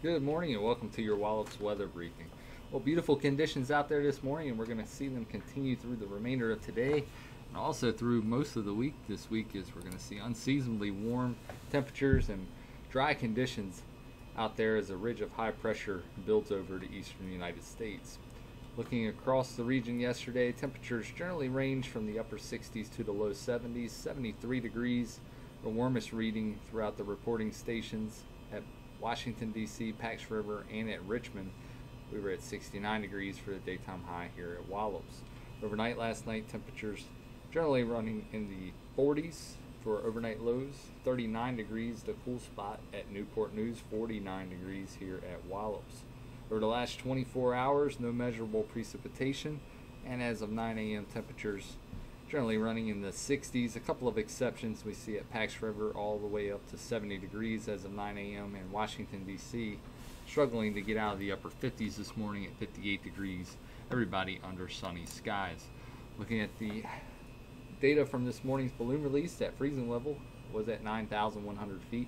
Good morning and welcome to your Wallops weather briefing. Well, beautiful conditions out there this morning, and we're going to see them continue through the remainder of today and also through most of the week. This week is we're going to see unseasonably warm temperatures and dry conditions out there as a ridge of high pressure builds over the eastern United States. Looking across the region yesterday, temperatures generally range from the upper 60s to the low 70s, 73 degrees, the warmest reading throughout the reporting stations at Washington, D.C., Pax River, and at Richmond. We were at 69 degrees for the daytime high here at Wallops. Overnight last night, temperatures generally running in the 40s for overnight lows, 39 degrees the cool spot at Newport News, 49 degrees here at Wallops. Over the last 24 hours, no measurable precipitation, and as of 9 a.m., temperatures generally running in the 60s. A couple of exceptions we see at Pax River all the way up to 70 degrees as of 9 a.m. and Washington, D.C. struggling to get out of the upper 50s this morning at 58 degrees. Everybody under sunny skies. Looking at the data from this morning's balloon release, at freezing level was at 9,100 feet.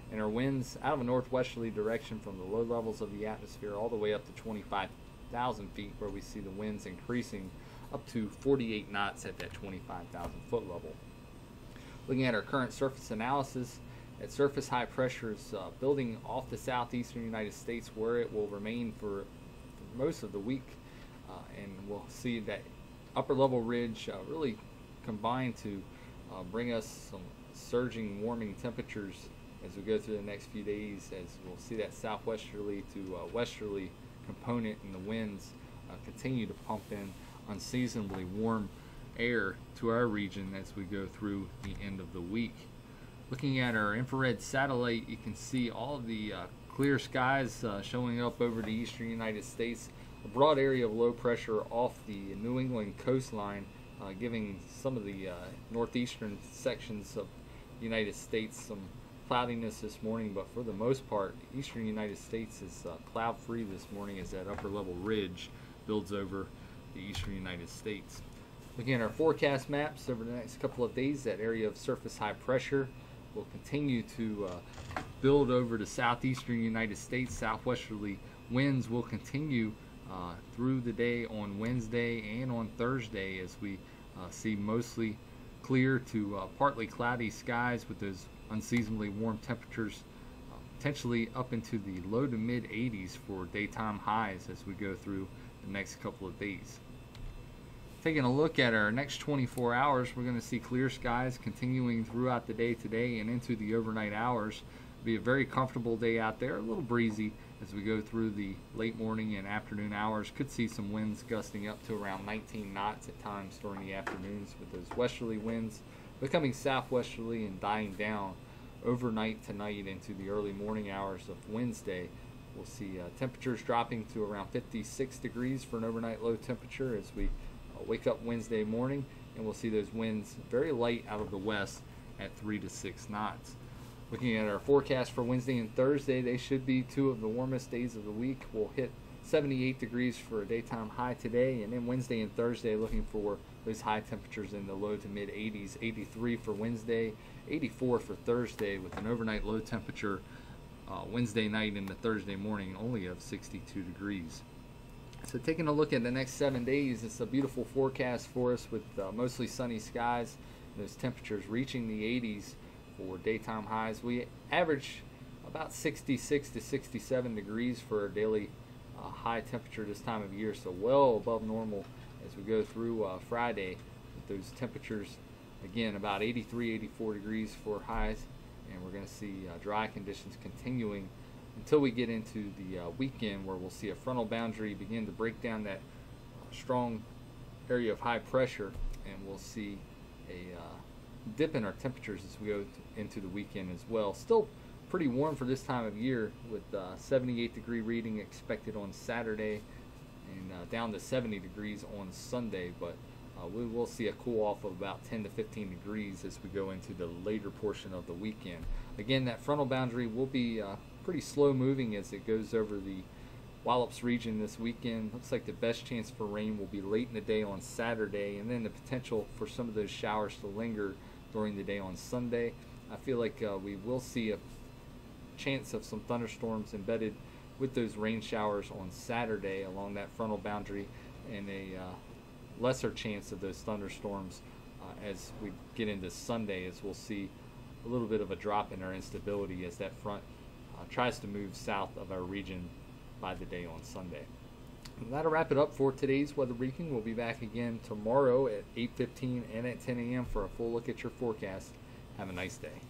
And our winds out of a northwesterly direction from the low levels of the atmosphere all the way up to 25,000 feet, where we see the winds increasing up to 48 knots at that 25,000 foot level. Looking at our current surface analysis, at surface high pressure is building off the southeastern United States, where it will remain for most of the week, and we'll see that upper level ridge really combine to bring us some surging warming temperatures as we go through the next few days, as we'll see that southwesterly to westerly component in the winds continue to pump in unseasonably warm air to our region as we go through the end of the week. Looking at our infrared satellite, you can see all of the clear skies showing up over the eastern United States. A broad area of low pressure off the New England coastline, giving some of the northeastern sections of the United States some cloudiness this morning, but for the most part, eastern United States is cloud-free this morning as that upper level ridge builds over the eastern United States. Looking at our forecast maps over the next couple of days, that area of surface high pressure will continue to build over the southeastern United States. Southwesterly winds will continue through the day on Wednesday and on Thursday, as we see mostly clear to partly cloudy skies with those unseasonably warm temperatures, potentially up into the low to mid 80s for daytime highs as we go through the next couple of days. Taking a look at our next 24 hours, we're going to see clear skies continuing throughout the day today and into the overnight hours. It'll be a very comfortable day out there, a little breezy as we go through the late morning and afternoon hours. Could see some winds gusting up to around 19 knots at times during the afternoons, with those westerly winds becoming southwesterly and dying down overnight tonight into the early morning hours of Wednesday. We'll see temperatures dropping to around 56 degrees for an overnight low temperature as we wake up Wednesday morning, and we'll see those winds very light out of the west at 3 to 6 knots. Looking at our forecast for Wednesday and Thursday, they should be two of the warmest days of the week. We'll hit 78 degrees for a daytime high today, and then Wednesday and Thursday looking for those high temperatures in the low to mid 80s. 83 for Wednesday, 84 for Thursday, with an overnight low temperature Wednesday night into Thursday morning only of 62 degrees. So taking a look at the next 7 days, it's a beautiful forecast for us with mostly sunny skies, those temperatures reaching the 80s for daytime highs. We average about 66 to 67 degrees for a daily high temperature this time of year, so well above normal as we go through Friday, with those temperatures again about 83, 84 degrees for highs, and we're going to see dry conditions continuing until we get into the weekend, where we'll see a frontal boundary begin to break down that strong area of high pressure, and we'll see a dip in our temperatures as we go into the weekend as well. Still pretty warm for this time of year, with 78 degree reading expected on Saturday and down to 70 degrees on Sunday, but we will see a cool off of about 10 to 15 degrees as we go into the later portion of the weekend. Again, that frontal boundary will be pretty slow moving as it goes over the Wallops region this weekend. Looks like the best chance for rain will be late in the day on Saturday, and then the potential for some of those showers to linger during the day on Sunday. I feel like we will see a chance of some thunderstorms embedded with those rain showers on Saturday along that frontal boundary, and a lesser chance of those thunderstorms as we get into Sunday, as we'll see a little bit of a drop in our instability as that front tries to move south of our region by the day on Sunday. And that'll wrap it up for today's weather briefing. We'll be back again tomorrow at 8:15 and at 10 a.m. for a full look at your forecast. Have a nice day.